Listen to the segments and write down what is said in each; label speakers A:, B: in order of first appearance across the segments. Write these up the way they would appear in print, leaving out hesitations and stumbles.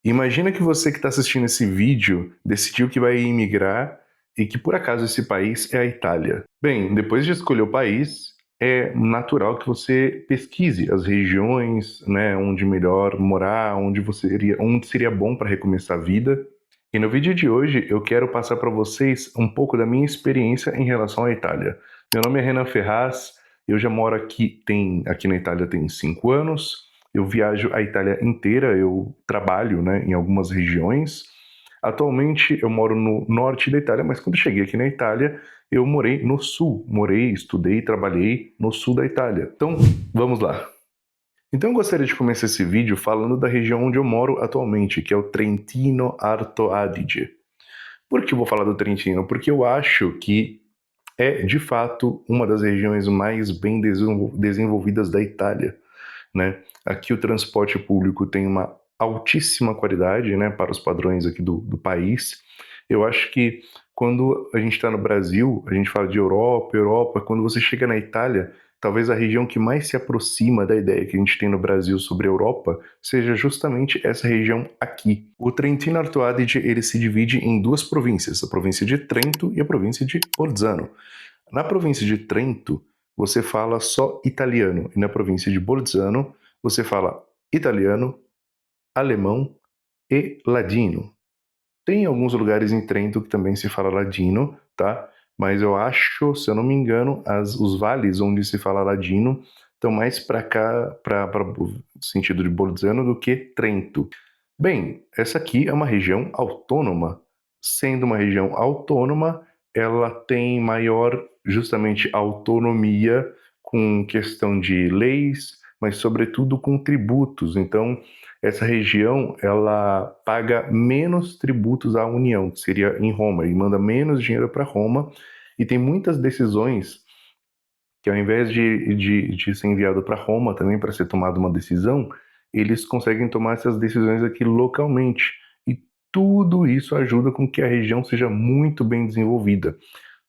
A: Imagina que você que está assistindo esse vídeo decidiu que vai imigrar e que por acaso esse país é a Itália. Bem, depois de escolher o país, é natural que você pesquise as regiões, né, onde melhor morar, onde seria bom para recomeçar a vida. E no vídeo de hoje eu quero passar para vocês um pouco da minha experiência em relação à Itália. Meu nome é Renan Ferraz, eu já moro aqui na Itália tem 5 anos. Eu viajo a Itália inteira, eu trabalho, né, em algumas regiões. Atualmente eu moro no norte da Itália, mas quando eu cheguei aqui na Itália, eu morei no sul. Morei, estudei, trabalhei no sul da Itália. Então, vamos lá. Então eu gostaria de começar esse vídeo falando da região onde eu moro atualmente, que é o Trentino Alto Adige. Por que eu vou falar do Trentino? Porque eu acho que é, de fato, uma das regiões mais bem desenvolvidas da Itália, né? Aqui o transporte público tem uma altíssima qualidade, né, para os padrões aqui do país. Eu acho que quando a gente está no Brasil, a gente fala de Europa, quando você chega na Itália, talvez a região que mais se aproxima da ideia que a gente tem no Brasil sobre a Europa seja justamente essa região aqui. O Trentino Alto Adige, ele se divide em duas províncias, a província de Trento e a província de Bolzano. Na província de Trento, você fala só italiano, e na província de Bolzano, você fala italiano, alemão e ladino. Tem alguns lugares em Trento que também se fala ladino, tá? Mas eu acho, se eu não me engano, os vales onde se fala ladino estão mais para cá, para o sentido de Bolzano, do que Trento. Bem, essa aqui é uma região autônoma. Sendo uma região autônoma, ela tem maior, justamente, autonomia com questão de leis, mas sobretudo com tributos. Então, essa região, ela paga menos tributos à União, que seria em Roma, e manda menos dinheiro para Roma, e tem muitas decisões que, ao invés de ser enviado para Roma também para ser tomada uma decisão, eles conseguem tomar essas decisões aqui localmente. E tudo isso ajuda com que a região seja muito bem desenvolvida.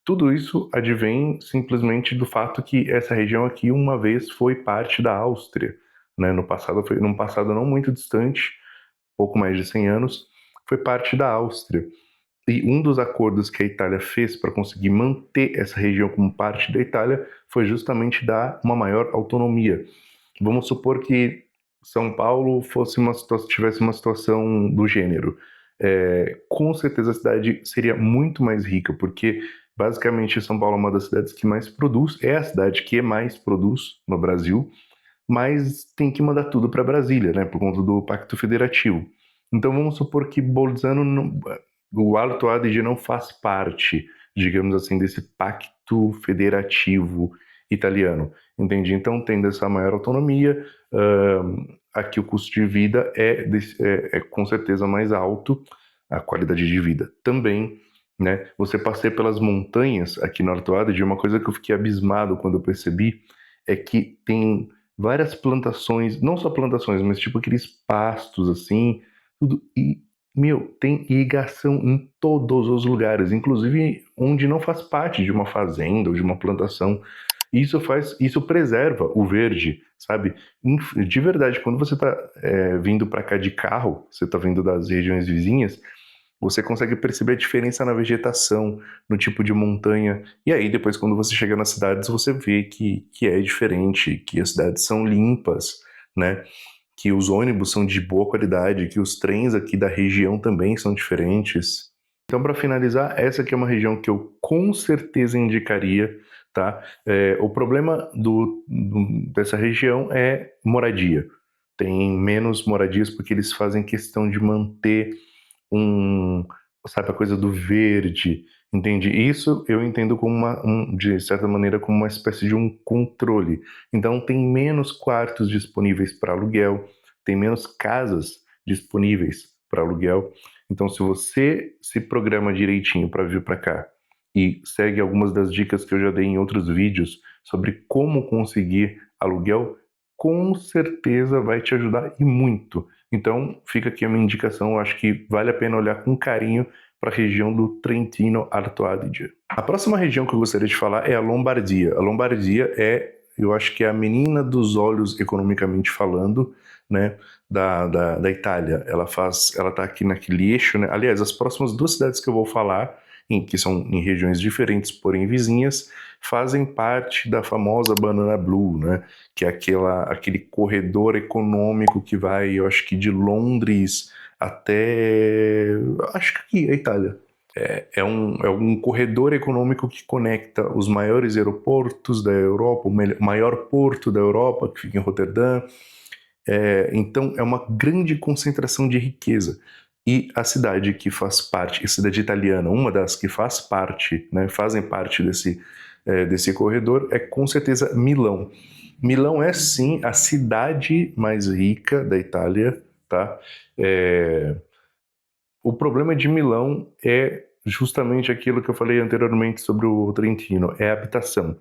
A: Tudo isso advém simplesmente do fato que essa região aqui uma vez foi parte da Áustria, né? Num passado não muito distante, pouco mais de 100 anos, foi parte da Áustria. E um dos acordos que a Itália fez para conseguir manter essa região como parte da Itália foi justamente dar uma maior autonomia. Vamos supor que São Paulo tivesse uma situação do gênero. Com certeza a cidade seria muito mais rica, porque basicamente São Paulo é uma das cidades que mais produz, é a cidade que mais produz no Brasil, mas tem que mandar tudo para Brasília, né, por conta do Pacto Federativo. Então vamos supor que o Alto Adige não faz parte, digamos assim, desse Pacto Federativo italiano, entende? Então, tendo essa maior autonomia, aqui o custo de vida é com certeza mais alto, a qualidade de vida também, né? Você passeia pelas montanhas aqui no Alto Adige, uma coisa que eu fiquei abismado quando eu percebi é que tem várias plantações, não só plantações, mas tipo aqueles pastos assim, tudo. E, meu, tem irrigação em todos os lugares, inclusive onde não faz parte de uma fazenda ou de uma plantação. Isso preserva o verde, sabe? De verdade, quando você está vindo para cá de carro, você está vindo das regiões vizinhas, você consegue perceber a diferença na vegetação, no tipo de montanha. E aí, depois, quando você chega nas cidades, você vê que é diferente, que as cidades são limpas, né? Que os ônibus são de boa qualidade, que os trens aqui da região também são diferentes. Então, para finalizar, essa aqui é uma região que eu com certeza indicaria, tá? O problema dessa região é moradia. Tem menos moradias porque eles fazem questão de manter sabe, a coisa do verde, entende? Isso eu entendo como de certa maneira, como uma espécie de um controle. Então, tem menos quartos disponíveis para aluguel, tem menos casas disponíveis para aluguel. Então, se você se programa direitinho para vir para cá e segue algumas das dicas que eu já dei em outros vídeos sobre como conseguir aluguel, com certeza vai te ajudar e muito. Então, fica aqui a minha indicação, eu acho que vale a pena olhar com carinho para a região do Trentino Alto Adige. A próxima região que eu gostaria de falar é a Lombardia. A Lombardia eu acho que é a menina dos olhos economicamente falando, né? da Itália. Ela tá aqui naquele eixo, né? Aliás, as próximas duas cidades que eu vou falar, que são em regiões diferentes, porém vizinhas, fazem parte da famosa Banana Blue, né? Que é aquele corredor econômico que vai, eu acho que de Londres até, acho que aqui, a Itália. É um corredor econômico que conecta os maiores aeroportos da Europa, o maior porto da Europa, que fica em Roterdã. Então, é uma grande concentração de riqueza. E a cidade que faz parte, a cidade italiana, uma das que faz parte, né, fazem parte desse corredor, é com certeza Milão. Milão é, sim, a cidade mais rica da Itália, tá? É, o problema de Milão é justamente aquilo que eu falei anteriormente sobre o Trentino, é a habitação.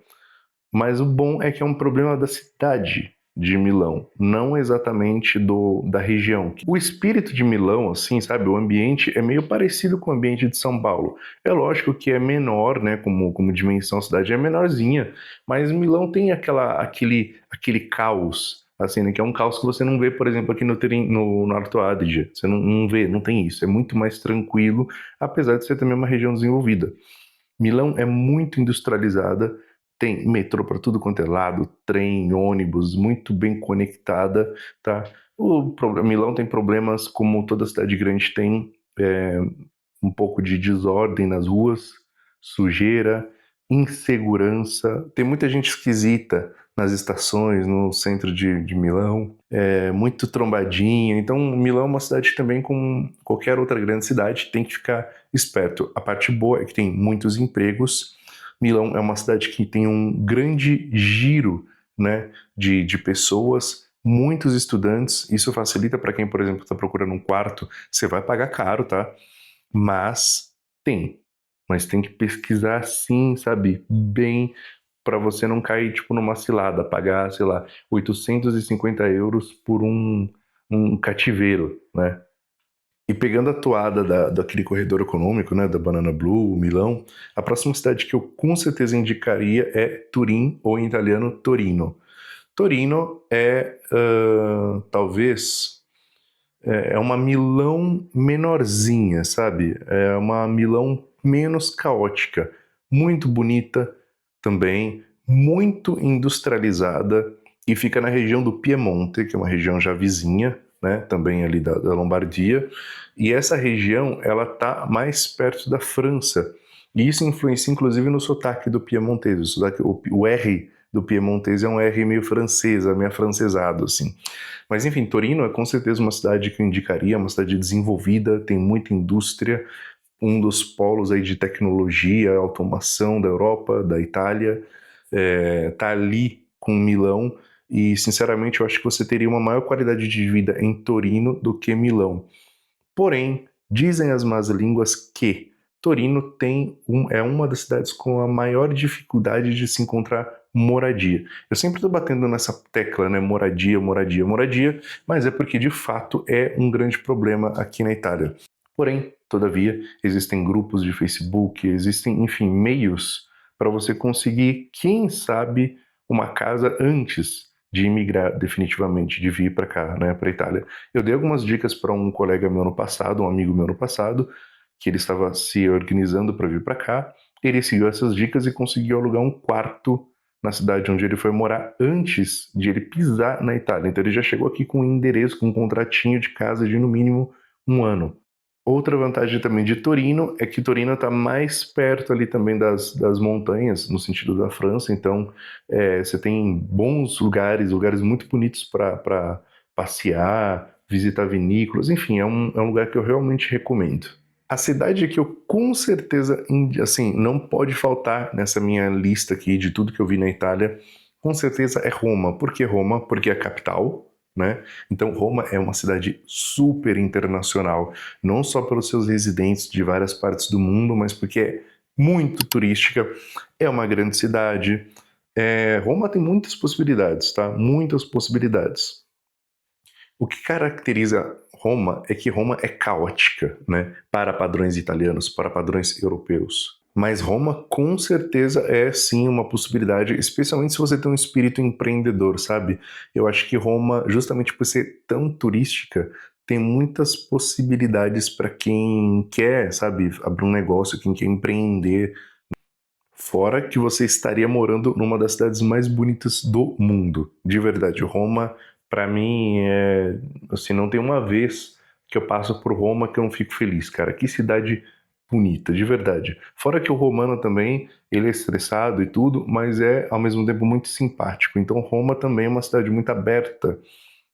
A: Mas o bom é que é um problema da cidade de Milão, não exatamente da região. O espírito de Milão, assim, sabe, o ambiente é meio parecido com o ambiente de São Paulo. É lógico que é menor, né, como dimensão a cidade é menorzinha, mas Milão tem aquele caos, assim, né, que é um caos que você não vê, por exemplo, aqui no Alto Adige. Você não vê, não tem isso. É muito mais tranquilo, apesar de ser também uma região desenvolvida. Milão é muito industrializada, tem metrô para tudo quanto é lado, trem, ônibus, muito bem conectada, tá? Milão tem problemas como toda cidade grande tem, é, um pouco de desordem nas ruas, sujeira, insegurança. Tem muita gente esquisita nas estações, no centro de Milão, muito trombadinha. Então, Milão é uma cidade também, como qualquer outra grande cidade, tem que ficar esperto. A parte boa é que tem muitos empregos. Milão é uma cidade que tem um grande giro, né, de pessoas, muitos estudantes. Isso facilita para quem, por exemplo, está procurando um quarto. Você vai pagar caro, tá? Mas tem. Mas tem que pesquisar sim, sabe? Bem, para você não cair, tipo, numa cilada, pagar, sei lá, 850 euros por um cativeiro, né? E pegando a toada daquele corredor econômico, né, da Banana Blue, Milão, a próxima cidade que eu com certeza indicaria é Turim, ou em italiano, Torino. Torino é, talvez, é uma Milão menorzinha, sabe? É uma Milão menos caótica, muito bonita também, muito industrializada e fica na região do Piemonte, que é uma região já vizinha, né? Também ali da Lombardia. E essa região, ela tá mais perto da França. E isso influencia, inclusive, no sotaque do piemontês. O R do piemontês é um R meio francês, meio afrancesado, assim. Mas enfim, Torino é com certeza uma cidade que eu indicaria, uma cidade desenvolvida, tem muita indústria, um dos polos aí de tecnologia, automação da Europa, da Itália, tá ali com Milão, e sinceramente eu acho que você teria uma maior qualidade de vida em Torino do que Milão. Porém, dizem as más línguas que Torino é uma das cidades com a maior dificuldade de se encontrar moradia. Eu sempre estou batendo nessa tecla, né? Moradia, moradia, moradia, mas é porque de fato é um grande problema aqui na Itália. Porém, todavia, existem grupos de Facebook, existem, enfim, meios para você conseguir, quem sabe, uma casa antes de imigrar definitivamente, de vir para cá, né, para a Itália. Eu dei algumas dicas para um colega meu no passado, um amigo meu no passado, que ele estava se organizando para vir para cá. Ele seguiu essas dicas e conseguiu alugar um quarto na cidade onde ele foi morar antes de ele pisar na Itália. Então ele já chegou aqui com um endereço, com um contratinho de casa de no mínimo um ano. Outra vantagem também de Torino é que Torino está mais perto ali também das montanhas, no sentido da França, então você tem bons lugares muito bonitos para passear, visitar vinícolas, enfim, é um lugar que eu realmente recomendo. A cidade que eu com certeza, assim, não pode faltar nessa minha lista aqui de tudo que eu vi na Itália, com certeza é Roma. Por que Roma? Porque é a capital, né? Então Roma é uma cidade super internacional, não só pelos seus residentes de várias partes do mundo, mas porque é muito turística, é uma grande cidade. Roma tem muitas possibilidades, tá? Muitas possibilidades. O que caracteriza Roma é que Roma é caótica, né? Para padrões italianos, para padrões europeus. Mas Roma com certeza é sim uma possibilidade, especialmente se você tem um espírito empreendedor, sabe? Eu acho que Roma, justamente por ser tão turística, tem muitas possibilidades para quem quer, sabe, abrir um negócio, quem quer empreender. Fora que você estaria morando numa das cidades mais bonitas do mundo, de verdade. Roma, para mim, assim, não tem uma vez que eu passo por Roma que eu não fico feliz, cara. Que cidade bonita, de verdade. Fora que o romano também, ele é estressado e tudo, mas é ao mesmo tempo muito simpático. Então, Roma também é uma cidade muito aberta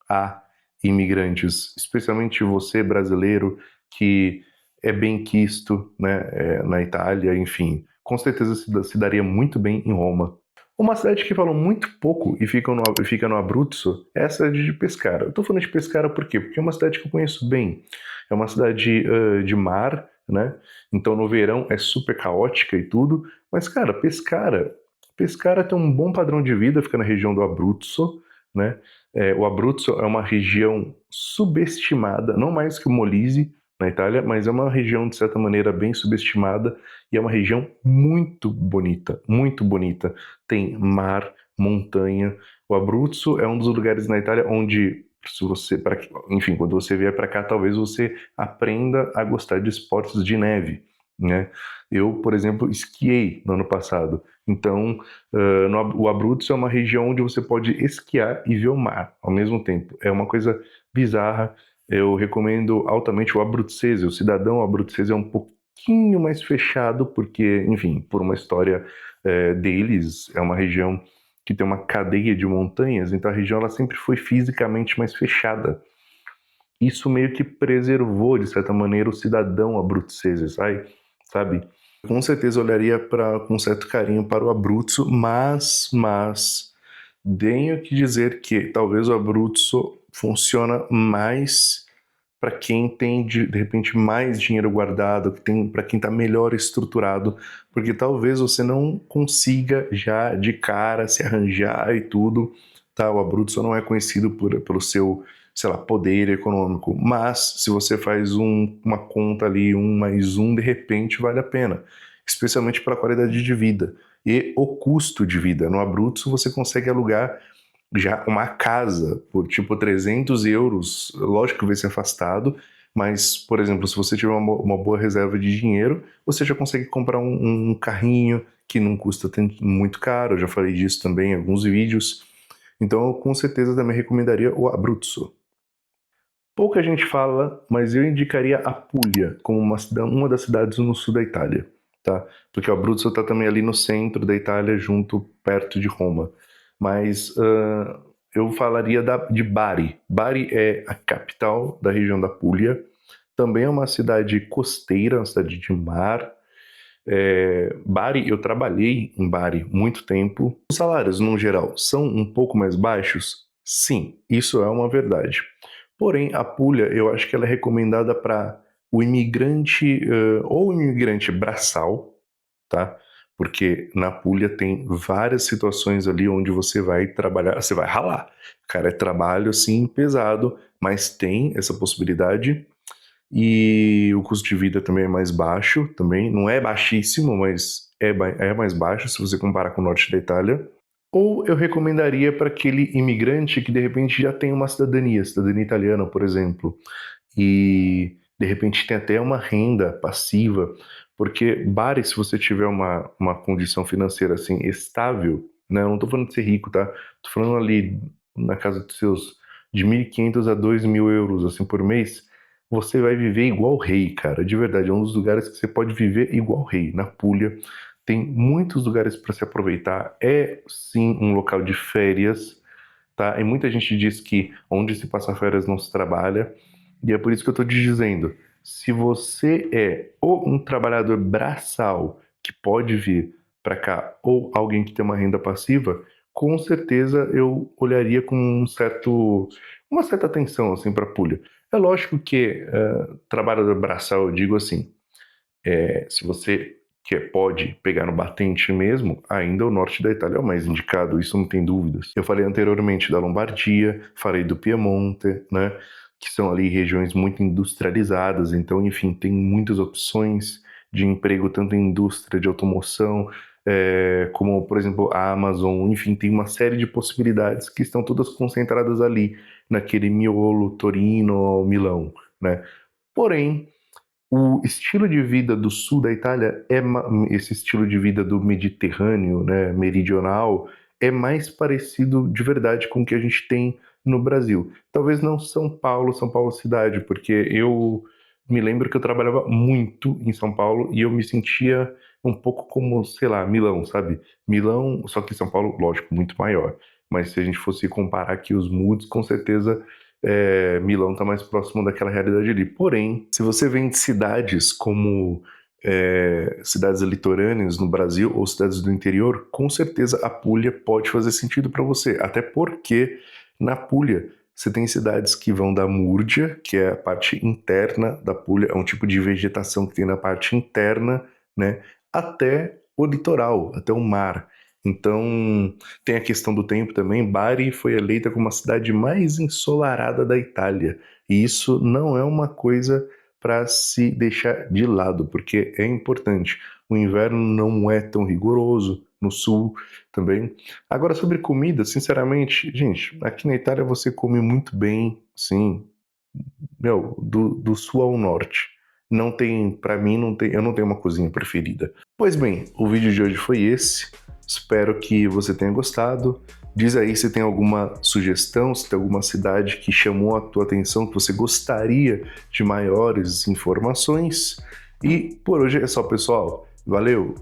A: a imigrantes, especialmente você brasileiro que é bem quisto, né, na Itália, enfim, com certeza se daria muito bem em Roma. Uma cidade que falam muito pouco e fica no Abruzzo é a cidade de Pescara. Eu tô falando de Pescara por quê? Porque é uma cidade que eu conheço bem. É uma cidade de mar, né? Então no verão é super caótica e tudo. Mas, cara, Pescara tem um bom padrão de vida, fica na região do Abruzzo, né? O Abruzzo é uma região subestimada, não mais que o Molise, na Itália, mas é uma região, de certa maneira, bem subestimada e é uma região muito bonita, muito bonita. Tem mar, montanha. O Abruzzo é um dos lugares na Itália onde, se você, enfim, quando você vier para cá, talvez você aprenda a gostar de esportes de neve, né? Eu, por exemplo, esquiei no ano passado. Então, o Abruzzo é uma região onde você pode esquiar e ver o mar ao mesmo tempo. É uma coisa bizarra. Eu recomendo altamente o Abruzzese. O cidadão abruzzese é um pouquinho mais fechado, porque, enfim, por uma história deles, é uma região que tem uma cadeia de montanhas, então a região ela sempre foi fisicamente mais fechada. Isso meio que preservou, de certa maneira, o cidadão abruzzese, sabe? Com certeza olharia com certo carinho para o Abruzzo, mas tenho que dizer que talvez o Abruzzo funciona mais para quem tem de repente mais dinheiro guardado, que tem para quem está melhor estruturado, porque talvez você não consiga já de cara se arranjar e tudo, tá? O Abruzzo não é conhecido pelo seu, sei lá, poder econômico, mas se você faz uma conta ali, um mais um, de repente vale a pena, especialmente para a qualidade de vida e o custo de vida. No Abruzzo você consegue alugar já uma casa por tipo 300 euros, lógico que vai ser afastado, mas, por exemplo, se você tiver uma boa reserva de dinheiro, você já consegue comprar um carrinho que não custa muito caro, eu já falei disso também em alguns vídeos, então eu com certeza também recomendaria o Abruzzo. Pouca gente fala, mas eu indicaria a Puglia como uma das cidades no sul da Itália, tá? Porque o Abruzzo está também ali no centro da Itália, junto, perto de Roma. Mas eu falaria de Bari. Bari é a capital da região da Puglia. Também é uma cidade costeira, uma cidade de mar. Bari, eu trabalhei em Bari muito tempo. Os salários, no geral, são um pouco mais baixos? Sim, isso é uma verdade. Porém, a Puglia, eu acho que ela é recomendada para o imigrante ou o imigrante braçal, tá? Porque na Puglia tem várias situações ali onde você vai trabalhar, você vai ralar. Cara, é trabalho assim pesado, mas tem essa possibilidade. E o custo de vida também é mais baixo, também não é baixíssimo, mas é mais baixo se você comparar com o norte da Itália. Ou eu recomendaria para aquele imigrante que de repente já tem uma cidadania italiana, por exemplo, e de repente tem até uma renda passiva, porque Bari, se você tiver uma condição financeira assim estável, né, eu não estou falando de ser rico, tá? Tô falando ali na casa dos seus de 1.500 a 2.000 euros assim por mês, você vai viver igual rei, cara. De verdade, é um dos lugares que você pode viver igual rei. Na Puglia tem muitos lugares para se aproveitar. É sim um local de férias, tá? E muita gente diz que onde se passa férias não se trabalha. E é por isso que eu estou te dizendo, se você é ou um trabalhador braçal que pode vir para cá, ou alguém que tem uma renda passiva, com certeza eu olharia com uma certa atenção assim para a Puglia. É lógico que trabalhador braçal, eu digo assim, se você pode pegar no batente mesmo, ainda o norte da Itália é o mais indicado, isso não tem dúvidas. Eu falei anteriormente da Lombardia, falei do Piemonte, né, que são ali regiões muito industrializadas, então, enfim, tem muitas opções de emprego, tanto em indústria de automoção, como, por exemplo, a Amazon, enfim, tem uma série de possibilidades que estão todas concentradas ali, naquele miolo Torino, Milão, né? Porém, o estilo de vida do sul da Itália esse estilo de vida do Mediterrâneo, né, meridional, é mais parecido de verdade com o que a gente tem no Brasil. Talvez não São Paulo cidade, porque eu me lembro que eu trabalhava muito em São Paulo e eu me sentia um pouco como, sei lá, Milão, sabe? Milão, só que São Paulo, lógico, muito maior. Mas se a gente fosse comparar aqui os moods, com certeza Milão está mais próximo daquela realidade ali. Porém, se você vem de cidades como cidades litorâneas no Brasil ou cidades do interior, com certeza a Puglia pode fazer sentido para você. Até porque na Puglia você tem cidades que vão da Murgia, que é a parte interna da Puglia, é um tipo de vegetação que tem na parte interna, né, até o litoral, até o mar. Então, tem a questão do tempo também. Bari foi eleita como a cidade mais ensolarada da Itália. E isso não é uma coisa para se deixar de lado, porque é importante. O inverno não é tão rigoroso, no sul também. Agora, sobre comida, sinceramente, gente, aqui na Itália você come muito bem, sim, meu, do sul ao norte. Não tem, para mim, não tem, eu não tenho uma cozinha preferida. Pois bem, o vídeo de hoje foi esse. Espero que você tenha gostado. Diz aí se tem alguma sugestão, se tem alguma cidade que chamou a tua atenção, que você gostaria de maiores informações. E por hoje é só, pessoal. Valeu!